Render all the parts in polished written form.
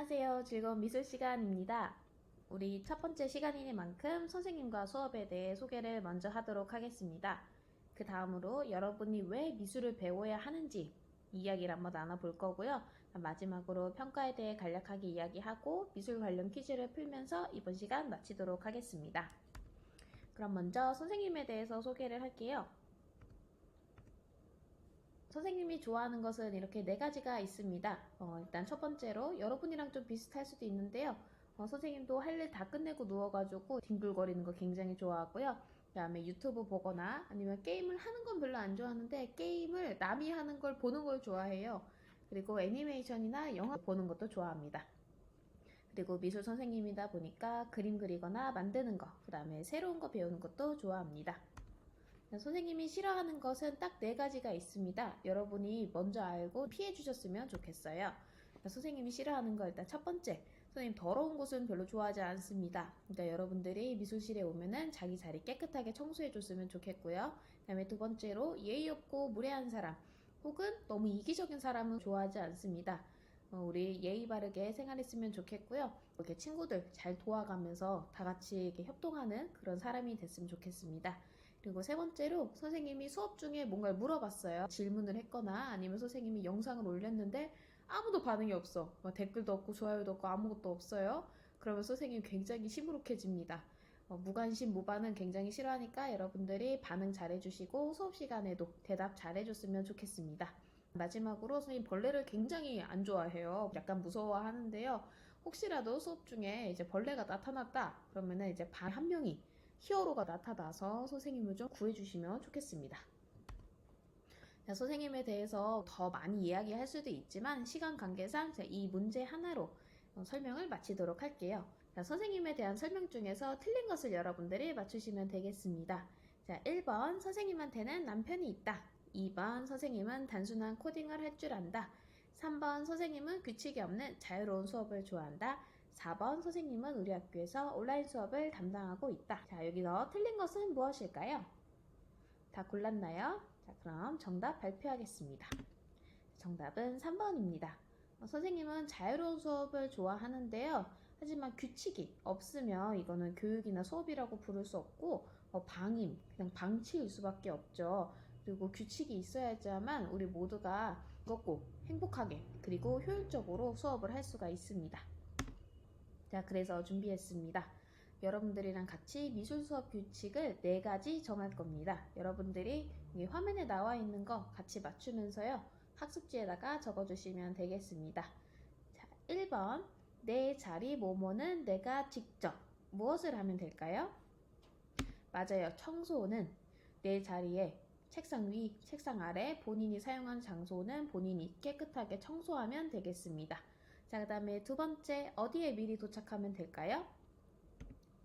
안녕하세요. 즐거운 미술 시간입니다. 우리 첫 번째 시간이니만큼 선생님과 수업에 대해 소개를 먼저 하도록 하겠습니다. 그 다음으로 여러분이 왜 미술을 배워야 하는지 이야기를 한번 나눠볼 거고요. 마지막으로 평가에 대해 간략하게 이야기하고 미술 관련 퀴즈를 풀면서 이번 시간 마치도록 하겠습니다. 그럼 먼저 선생님에 대해서 소개를 할게요. 선생님이 좋아하는 것은 이렇게 네 가지가 있습니다. 일단 첫 번째로 여러분이랑 좀 비슷할 수도 있는데요. 선생님도 할 일 다 끝내고 누워가지고 뒹굴거리는 거 굉장히 좋아하고요. 그 다음에 유튜브 보거나 아니면 게임을 하는 건 별로 안 좋아하는데 게임을 남이 하는 걸 보는 걸 좋아해요. 그리고 애니메이션이나 영화 보는 것도 좋아합니다. 그리고 미술 선생님이다 보니까 그림 그리거나 만드는 거, 그 다음에 새로운 거 배우는 것도 좋아합니다. 선생님이 싫어하는 것은 딱 네 가지가 있습니다. 여러분이 먼저 알고 피해 주셨으면 좋겠어요. 선생님이 싫어하는 거 일단 첫 번째, 선생님 더러운 곳은 별로 좋아하지 않습니다. 그러니까 여러분들이 미술실에 오면은 자기 자리 깨끗하게 청소해 줬으면 좋겠고요. 그 다음에 두 번째로 예의 없고 무례한 사람 혹은 너무 이기적인 사람은 좋아하지 않습니다. 우리 예의 바르게 생활했으면 좋겠고요. 이렇게 친구들 잘 도와가면서 다 같이 이렇게 협동하는 그런 사람이 됐으면 좋겠습니다. 그리고 세 번째로 선생님이 수업 중에 뭔가를 물어봤어요. 질문을 했거나 아니면 선생님이 영상을 올렸는데 아무도 반응이 없어. 댓글도 없고 좋아요도 없고 아무것도 없어요. 그러면 선생님이 굉장히 시무룩해집니다. 무관심 무반응 굉장히 싫어하니까 여러분들이 반응 잘해주시고 수업 시간에도 대답 잘해줬으면 좋겠습니다. 마지막으로 선생님 벌레를 굉장히 안 좋아해요. 약간 무서워하는데요. 혹시라도 수업 중에 이제 벌레가 나타났다 그러면은 이제 반 한 명이 히어로가 나타나서 선생님을 좀 구해주시면 좋겠습니다. 자, 선생님에 대해서 더 많이 이야기할 수도 있지만 시간 관계상 이 문제 하나로 설명을 마치도록 할게요. 자, 선생님에 대한 설명 중에서 틀린 것을 여러분들이 맞추시면 되겠습니다. 자, 1번 선생님한테는 남편이 있다. 2번 선생님은 단순한 코딩을 할 줄 안다. 3번 선생님은 규칙이 없는 자유로운 수업을 좋아한다. 4번 선생님은 우리 학교에서 온라인 수업을 담당하고 있다. 자, 여기서 틀린 것은 무엇일까요? 다 골랐나요? 자, 그럼 정답 발표하겠습니다. 정답은 3번입니다. 선생님은 자유로운 수업을 좋아하는데요. 하지만 규칙이 없으면 이거는 교육이나 수업이라고 부를 수 없고 방임, 그냥 방치일 수밖에 없죠. 그리고 규칙이 있어야지만 우리 모두가 즐겁고 행복하게 그리고 효율적으로 수업을 할 수가 있습니다. 자, 그래서 준비했습니다. 여러분들이랑 같이 미술 수업 규칙을 4가지 정할 겁니다. 여러분들이 화면에 나와 있는 거 같이 맞추면서요. 학습지에다가 적어주시면 되겠습니다. 자, 1번 내 자리 뭐뭐는 내가 직접 무엇을 하면 될까요? 맞아요. 청소는 내 자리에 책상 위, 책상 아래 본인이 사용한 장소는 본인이 깨끗하게 청소하면 되겠습니다. 자, 그 다음에 두 번째, 어디에 미리 도착하면 될까요?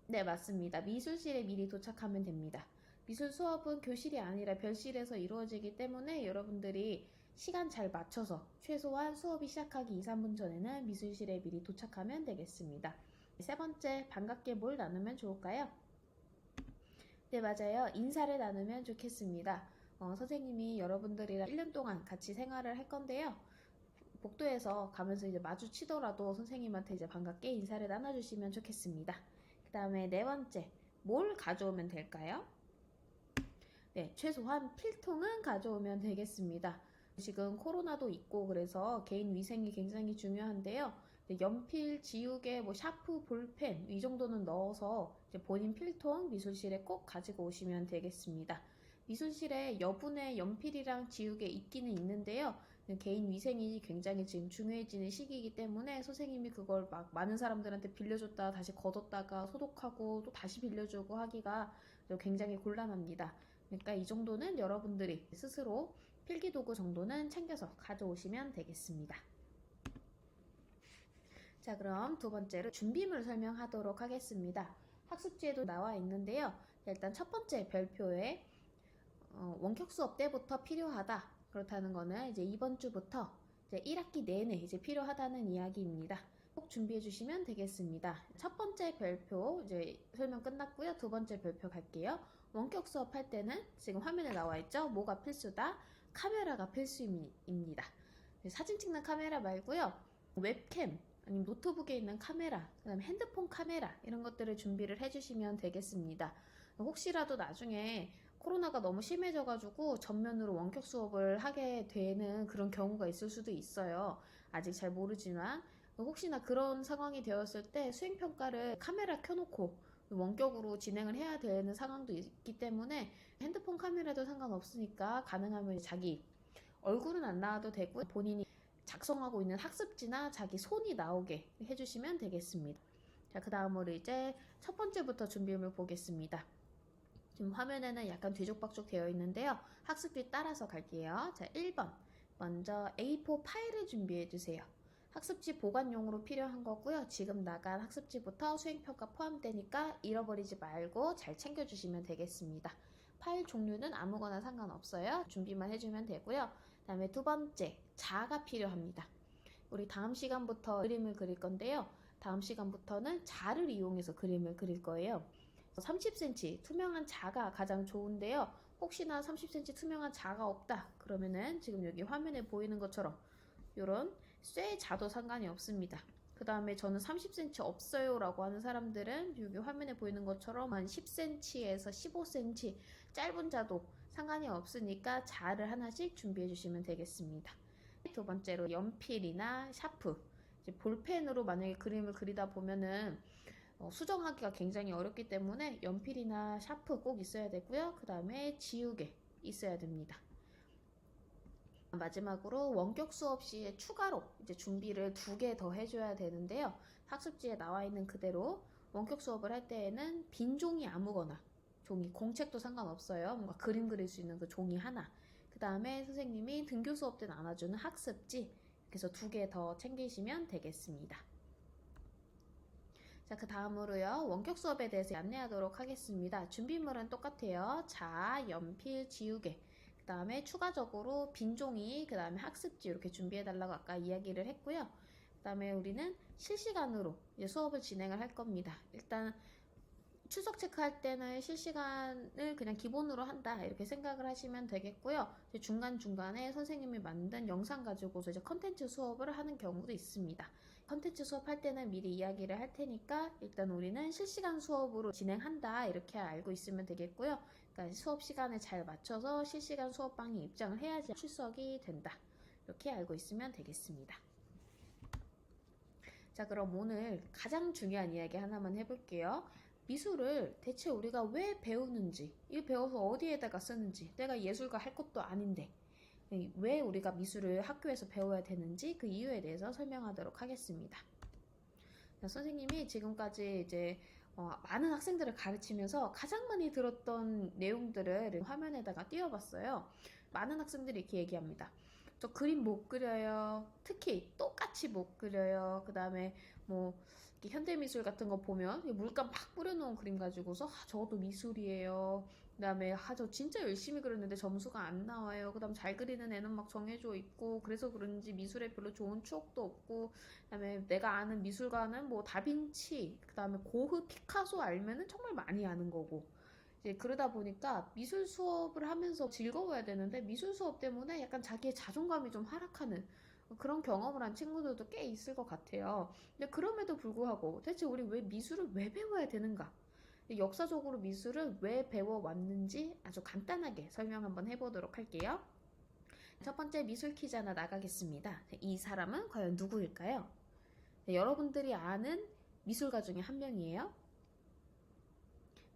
네, 맞습니다. 미술실에 미리 도착하면 됩니다. 미술 수업은 교실이 아니라 별실에서 이루어지기 때문에 여러분들이 시간 잘 맞춰서 최소한 수업이 시작하기 2, 3분 전에는 미술실에 미리 도착하면 되겠습니다. 세 번째, 반갑게 뭘 나누면 좋을까요? 네, 맞아요. 인사를 나누면 좋겠습니다. 선생님이 여러분들이랑 1년 동안 같이 생활을 할 건데요. 복도에서 가면서 이제 마주치더라도 선생님한테 이제 반갑게 인사를 나눠주시면 좋겠습니다. 그 다음에 네 번째, 뭘 가져오면 될까요? 네, 최소한 필통은 가져오면 되겠습니다. 지금 코로나도 있고 그래서 개인 위생이 굉장히 중요한데요. 연필, 지우개, 샤프, 볼펜 이 정도는 넣어서 이제 본인 필통 미술실에 꼭 가지고 오시면 되겠습니다. 미술실에 여분의 연필이랑 지우개 있기는 있는데요. 개인 위생이 굉장히 지금 중요해지는 시기이기 때문에 선생님이 그걸 막 많은 사람들한테 빌려줬다가 다시 걷었다가 소독하고 또 다시 빌려주고 하기가 굉장히 곤란합니다. 그러니까 이 정도는 여러분들이 스스로 필기도구 정도는 챙겨서 가져오시면 되겠습니다. 자, 그럼 두 번째로 준비물 설명하도록 하겠습니다. 학습지에도 나와 있는데요. 일단 첫 번째 별표에 원격 수업 때부터 필요하다. 그렇다는 거는 이제 이번 주부터 이제 1학기 내내 이제 필요하다는 이야기입니다. 꼭 준비해 주시면 되겠습니다. 첫 번째 별표 이제 설명 끝났고요. 두 번째 별표 갈게요. 원격 수업 할 때는 지금 화면에 나와 있죠? 뭐가 필수다? 카메라가 필수입니다. 사진 찍는 카메라 말고요. 웹캠 아니면 노트북에 있는 카메라, 그다음에 핸드폰 카메라 이런 것들을 준비를 해주시면 되겠습니다. 혹시라도 나중에 코로나가 너무 심해져가지고 전면으로 원격 수업을 하게 되는 그런 경우가 있을 수도 있어요. 아직 잘 모르지만 혹시나 그런 상황이 되었을 때 수행평가를 카메라 켜놓고 원격으로 진행을 해야 되는 상황도 있기 때문에 핸드폰 카메라도 상관없으니까 가능하면 자기 얼굴은 안 나와도 되고 본인이 작성하고 있는 학습지나 자기 손이 나오게 해주시면 되겠습니다. 자, 그 다음으로 이제 첫 번째부터 준비물 보겠습니다. 지금 화면에는 약간 뒤죽박죽 되어 있는데요. 학습지 따라서 갈게요. 자, 1번. 먼저 A4 파일을 준비해 주세요. 학습지 보관용으로 필요한 거고요. 지금 나간 학습지부터 수행평가 포함되니까 잃어버리지 말고 잘 챙겨주시면 되겠습니다. 파일 종류는 아무거나 상관없어요. 준비만 해주면 되고요. 그 다음에 두 번째, 자가 필요합니다. 우리 다음 시간부터 그림을 그릴 건데요. 다음 시간부터는 자를 이용해서 그림을 그릴 거예요. 30cm 투명한 자가 가장 좋은데요. 혹시나 30cm 투명한 자가 없다 그러면은 지금 여기 화면에 보이는 것처럼 이런 쇠 자도 상관이 없습니다. 그 다음에 저는 30cm 없어요 라고 하는 사람들은 여기 화면에 보이는 것처럼 한 10cm에서 15cm 짧은 자도 상관이 없으니까 자를 하나씩 준비해 주시면 되겠습니다. 두 번째로 연필이나 샤프, 이제 볼펜으로 만약에 그림을 그리다 보면은 수정하기가 굉장히 어렵기 때문에 연필이나 샤프 꼭 있어야 되고요. 그 다음에 지우개 있어야 됩니다. 마지막으로 원격 수업 시에 추가로 이제 준비를 2개 더 해줘야 되는데요. 학습지에 나와 있는 그대로 원격 수업을 할 때에는 빈 종이 아무거나 종이 공책도 상관없어요. 뭔가 그림 그릴 수 있는 그 종이 하나. 그 다음에 선생님이 등교 수업 때 나눠주는 학습지 그래서 2개 더 챙기시면 되겠습니다. 자, 그 다음으로요. 원격 수업에 대해서 안내하도록 하겠습니다. 준비물은 똑같아요. 자, 연필, 지우개. 그 다음에 추가적으로 빈 종이, 그 다음에 학습지 이렇게 준비해달라고 아까 이야기를 했고요. 그 다음에 우리는 실시간으로 이제 수업을 진행을 할 겁니다. 일단 출석 체크할 때는 실시간을 그냥 기본으로 한다 이렇게 생각을 하시면 되겠고요. 중간중간에 선생님이 만든 영상 가지고서 이제 컨텐츠 수업을 하는 경우도 있습니다. 컨텐츠 수업할 때는 미리 이야기를 할 테니까 일단 우리는 실시간 수업으로 진행한다 이렇게 알고 있으면 되겠고요. 그러니까 수업 시간에 잘 맞춰서 실시간 수업방에 입장을 해야지 출석이 된다 이렇게 알고 있으면 되겠습니다. 자, 그럼 오늘 가장 중요한 이야기 하나만 해볼게요. 미술을 대체 우리가 왜 배우는지, 이 배워서 어디에다가 쓰는지, 내가 예술가 할 것도 아닌데 왜 우리가 미술을 학교에서 배워야 되는지 그 이유에 대해서 설명하도록 하겠습니다. 자, 선생님이 지금까지 이제 많은 학생들을 가르치면서 가장 많이 들었던 내용들을 화면에다가 띄워봤어요. 많은 학생들이 이렇게 얘기합니다. 저 그림 못 그려요. 특히 똑같이 못 그려요. 그 다음에 뭐 현대미술 같은 거 보면 물감 막 뿌려놓은 그림 가지고서 저것도 미술이에요. 그 다음에 저 진짜 열심히 그렸는데 점수가 안 나와요. 그 다음 잘 그리는 애는 막 정해져 있고 그래서 그런지 미술에 별로 좋은 추억도 없고 그 다음에 내가 아는 미술가는 뭐 다빈치 그 다음에 고흐 피카소 알면은 정말 많이 아는 거고 이제 그러다 보니까 미술 수업을 하면서 즐거워야 되는데 미술 수업 때문에 약간 자기의 자존감이 좀 하락하는 그런 경험을 한 친구들도 꽤 있을 것 같아요. 근데 그럼에도 불구하고 대체 우리 왜 미술을 왜 배워야 되는가? 역사적으로 미술을 왜 배워왔는지 아주 간단하게 설명 한번 해보도록 할게요. 첫 번째 미술 퀴즈 하나 나가겠습니다. 이 사람은 과연 누구일까요? 네, 여러분들이 아는 미술가 중에 한 명이에요.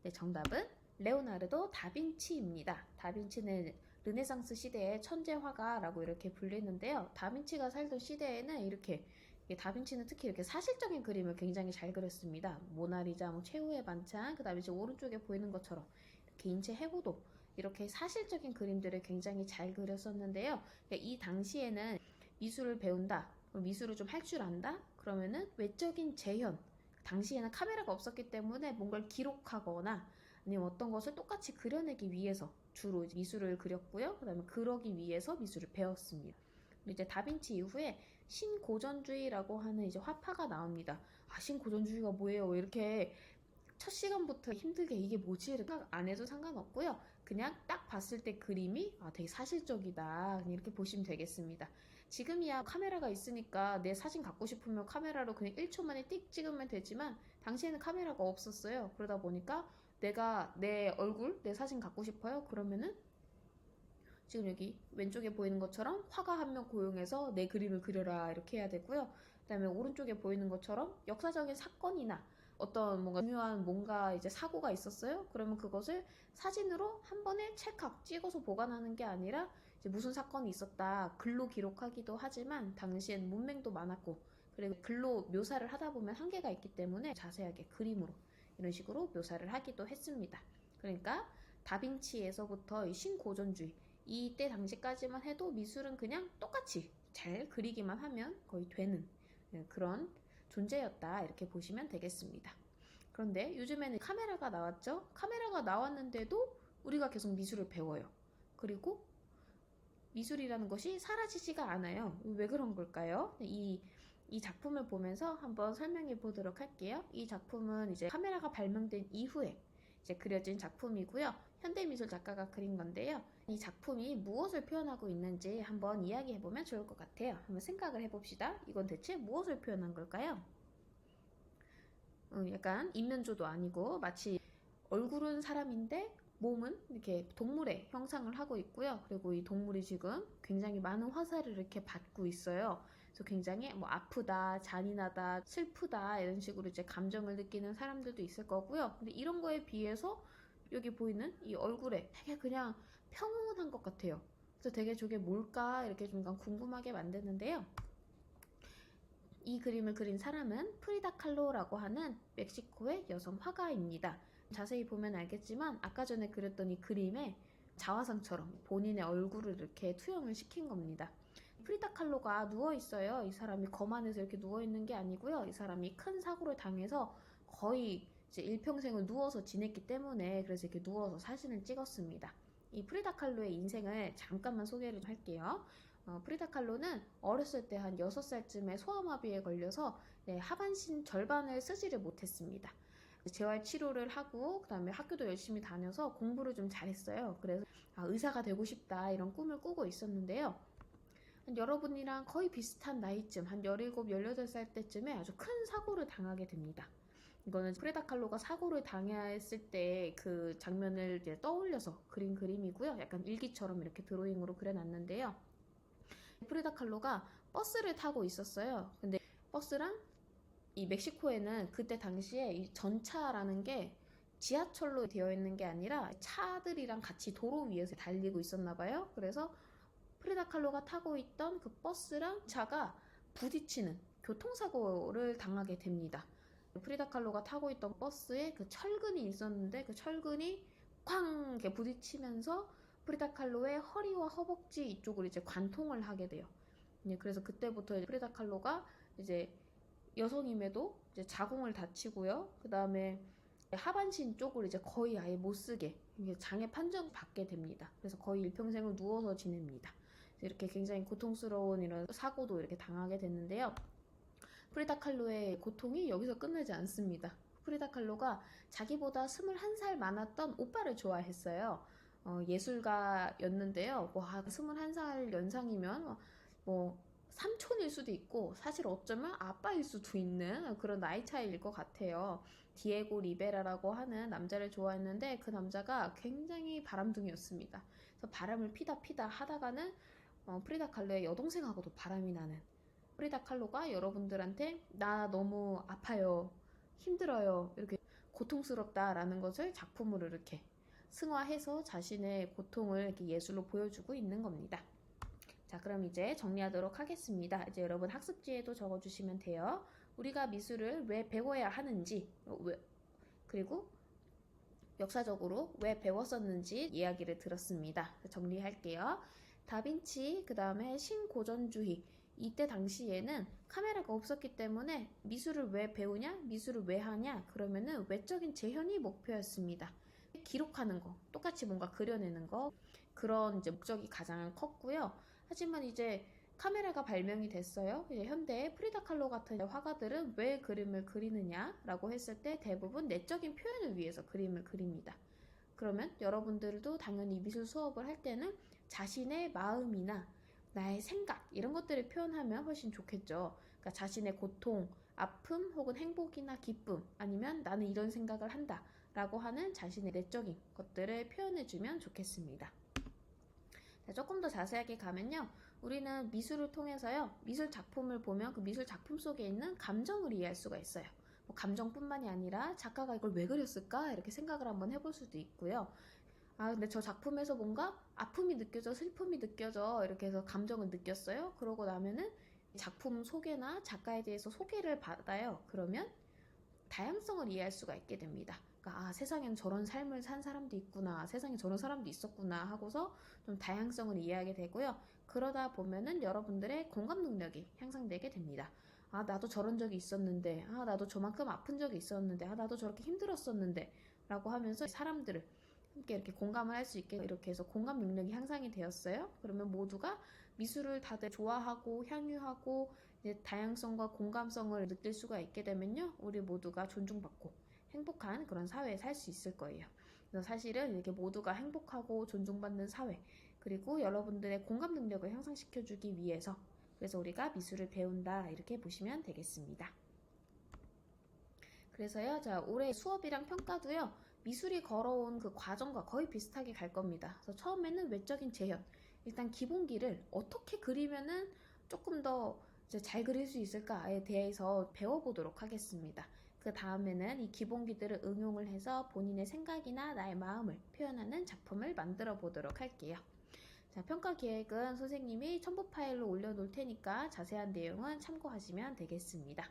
네, 정답은 레오나르도 다빈치입니다. 다빈치는 르네상스 시대의 천재 화가라고 이렇게 불리는데요. 다빈치가 살던 시대에는 이렇게 다빈치는 특히 이렇게 사실적인 그림을 굉장히 잘 그렸습니다. 모나리자, 뭐 최후의 반찬, 그 다음에 이제 오른쪽에 보이는 것처럼 이렇게 인체 해고도 이렇게 사실적인 그림들을 굉장히 잘 그렸었는데요. 이 당시에는 미술을 배운다, 미술을 좀 할 줄 안다, 그러면은 외적인 재현, 당시에는 카메라가 없었기 때문에 뭔가를 기록하거나 아니면 어떤 것을 똑같이 그려내기 위해서 주로 미술을 그렸고요. 그 다음에 그러기 위해서 미술을 배웠습니다. 이제 다빈치 이후에 신고전주의라고 하는 이제 화파가 나옵니다. 신고전주의가 뭐예요? 이렇게 첫 시간부터 힘들게 이게 뭐지? 생각 안 해도 상관없고요. 그냥 딱 봤을 때 그림이 되게 사실적이다 이렇게 보시면 되겠습니다. 지금이야 카메라가 있으니까 내 사진 갖고 싶으면 카메라로 그냥 1초 만에 띡 찍으면 되지만 당시에는 카메라가 없었어요. 그러다 보니까 내가 내 얼굴, 내 사진 갖고 싶어요. 그러면은 지금 여기 왼쪽에 보이는 것처럼 화가 한 명 고용해서 내 그림을 그려라 이렇게 해야 되고요. 그 다음에 오른쪽에 보이는 것처럼 역사적인 사건이나 어떤 뭔가 중요한 뭔가 이제 사고가 있었어요. 그러면 그것을 사진으로 한 번에 찰칵 찍어서 보관하는 게 아니라 이제 무슨 사건이 있었다 글로 기록하기도 하지만 당시엔 문맹도 많았고 그리고 글로 묘사를 하다 보면 한계가 있기 때문에 자세하게 그림으로 이런 식으로 묘사를 하기도 했습니다. 그러니까 다빈치에서부터 이 신고전주의 이때 당시까지만 해도 미술은 그냥 똑같이 잘 그리기만 하면 거의 되는 그런 존재였다 이렇게 보시면 되겠습니다. 그런데 요즘에는 카메라가 나왔죠. 카메라가 나왔는데도 우리가 계속 미술을 배워요. 그리고 미술이라는 것이 사라지지가 않아요. 왜 그런 걸까요? 이 작품을 보면서 한번 설명해 보도록 할게요. 이 작품은 이제 카메라가 발명된 이후에 이제 그려진 작품이고요. 현대미술 작가가 그린 건데요. 이 작품이 무엇을 표현하고 있는지 한번 이야기해 보면 좋을 것 같아요. 한번 생각을 해봅시다. 이건 대체 무엇을 표현한 걸까요? 약간 인면조도 아니고 마치 얼굴은 사람인데 몸은 이렇게 동물의 형상을 하고 있고요. 그리고 이 동물이 지금 굉장히 많은 화살을 이렇게 받고 있어요. 그래서 굉장히 뭐 아프다, 잔인하다, 슬프다 이런 식으로 이제 감정을 느끼는 사람들도 있을 거고요. 근데 이런 거에 비해서 여기 보이는 이 얼굴에 되게 그냥 평온한 것 같아요. 그래서 되게 저게 뭘까 이렇게 좀 궁금하게 만드는데요. 이 그림을 그린 사람은 프리다 칼로라고 하는 멕시코의 여성 화가입니다. 자세히 보면 알겠지만 아까 전에 그렸던 이 그림에 자화상처럼 본인의 얼굴을 이렇게 투영을 시킨 겁니다. 프리다 칼로가 누워 있어요. 이 사람이 거만해서 이렇게 누워 있는 게 아니고요. 이 사람이 큰 사고를 당해서 거의 이제 일평생을 누워서 지냈기 때문에 그래서 이렇게 누워서 사진을 찍었습니다. 이 프리다 칼로의 인생을 잠깐만 소개를 할게요. 프리다 칼로는 어렸을 때 한 6살쯤에 소아마비에 걸려서 하반신 절반을 쓰지를 못했습니다. 재활 치료를 하고 그다음에 학교도 열심히 다녀서 공부를 좀 잘했어요. 그래서 의사가 되고 싶다 이런 꿈을 꾸고 있었는데요. 여러분이랑 거의 비슷한 나이쯤 한 17, 18살 때쯤에 아주 큰 사고를 당하게 됩니다. 이거는 프리다 칼로가 사고를 당했을 때 그 장면을 이제 떠올려서 그린 그림이고요. 약간 일기처럼 이렇게 드로잉으로 그려놨는데요. 프리다 칼로가 버스를 타고 있었어요. 근데 버스랑 이 멕시코에는 그때 당시에 이 전차라는 게 지하철로 되어 있는 게 아니라 차들이랑 같이 도로 위에서 달리고 있었나 봐요. 그래서 프리다 칼로가 타고 있던 그 버스랑 차가 부딪히는 교통사고를 당하게 됩니다. 프리다 칼로가 타고 있던 버스에 그 철근이 있었는데 그 철근이 쾅 이렇게 부딪히면서 프리다 칼로의 허리와 허벅지 이쪽으로 이제 관통을 하게 돼요. 그래서 그때부터 프리다 칼로가 이제 여성임에도 이제 자궁을 다치고요. 그 다음에 하반신 쪽을 이제 거의 아예 못 쓰게 장애 판정 받게 됩니다. 그래서 거의 일평생을 누워서 지냅니다. 이렇게 굉장히 고통스러운 이런 사고도 이렇게 당하게 됐는데요. 프리다 칼로의 고통이 여기서 끝나지 않습니다. 프리다 칼로가 자기보다 21살 많았던 오빠를 좋아했어요. 예술가였는데요. 뭐 21살 연상이면 뭐 삼촌일 수도 있고 사실 어쩌면 아빠일 수도 있는 그런 나이 차이일 것 같아요. 디에고 리베라라고 하는 남자를 좋아했는데 그 남자가 굉장히 바람둥이였습니다. 그래서 바람을 피다 하다가는 프리다 칼로의 여동생하고도 바람이 나는 프리다 칼로가 여러분들한테 나 너무 아파요, 힘들어요, 이렇게 고통스럽다라는 것을 작품으로 이렇게 승화해서 자신의 고통을 이렇게 예술로 보여주고 있는 겁니다. 자, 그럼 이제 정리하도록 하겠습니다. 이제 여러분 학습지에도 적어주시면 돼요. 우리가 미술을 왜 배워야 하는지, 그리고 역사적으로 왜 배웠었는지 이야기를 들었습니다. 정리할게요. 다빈치, 그 다음에 신고전주의. 이때 당시에는 카메라가 없었기 때문에 미술을 왜 배우냐? 미술을 왜 하냐? 그러면은 외적인 재현이 목표였습니다. 기록하는 거, 똑같이 뭔가 그려내는 거, 그런 이제 목적이 가장 컸고요. 하지만 이제 카메라가 발명이 됐어요. 이제 현대 프리다 칼로 같은 화가들은 왜 그림을 그리느냐라고 했을 때 대부분 내적인 표현을 위해서 그림을 그립니다. 그러면 여러분들도 당연히 미술 수업을 할 때는 자신의 마음이나 나의 생각 이런 것들을 표현하면 훨씬 좋겠죠. 그러니까 자신의 고통, 아픔 혹은 행복이나 기쁨 아니면 나는 이런 생각을 한다 라고 하는 자신의 내적인 것들을 표현해주면 좋겠습니다. 자, 조금 더 자세하게 가면요. 우리는 미술을 통해서요. 미술 작품을 보면 그 미술 작품 속에 있는 감정을 이해할 수가 있어요. 뭐 감정뿐만이 아니라 작가가 이걸 왜 그렸을까? 이렇게 생각을 한번 해볼 수도 있고요. 아, 근데 저 작품에서 뭔가 아픔이 느껴져, 슬픔이 느껴져, 이렇게 해서 감정을 느꼈어요. 그러고 나면은 작품 소개나 작가에 대해서 소개를 받아요. 그러면 다양성을 이해할 수가 있게 됩니다. 그러니까 아, 세상엔 저런 삶을 산 사람도 있구나, 세상에 저런 사람도 있었구나 하고서 좀 다양성을 이해하게 되고요. 그러다 보면은 여러분들의 공감 능력이 향상되게 됩니다. 아, 나도 저런 적이 있었는데, 아, 나도 저만큼 아픈 적이 있었는데, 아, 나도 저렇게 힘들었었는데 라고 하면서 사람들을 함께 이렇게 공감을 할 수 있게 이렇게 해서 공감 능력이 향상이 되었어요. 그러면 모두가 미술을 다들 좋아하고 향유하고 이제 다양성과 공감성을 느낄 수가 있게 되면요. 우리 모두가 존중받고 행복한 그런 사회에 살 수 있을 거예요. 그래서 사실은 이렇게 모두가 행복하고 존중받는 사회 그리고 여러분들의 공감 능력을 향상시켜주기 위해서 그래서 우리가 미술을 배운다 이렇게 보시면 되겠습니다. 그래서요, 자, 올해 수업이랑 평가도요, 미술이 걸어온 그 과정과 거의 비슷하게 갈 겁니다. 그래서 처음에는 외적인 재현, 일단 기본기를 어떻게 그리면은 조금 더 이제 잘 그릴 수 있을까에 대해서 배워보도록 하겠습니다. 그 다음에는 이 기본기들을 응용을 해서 본인의 생각이나 나의 마음을 표현하는 작품을 만들어 보도록 할게요. 자, 평가 계획은 선생님이 첨부 파일로 올려놓을 테니까 자세한 내용은 참고하시면 되겠습니다.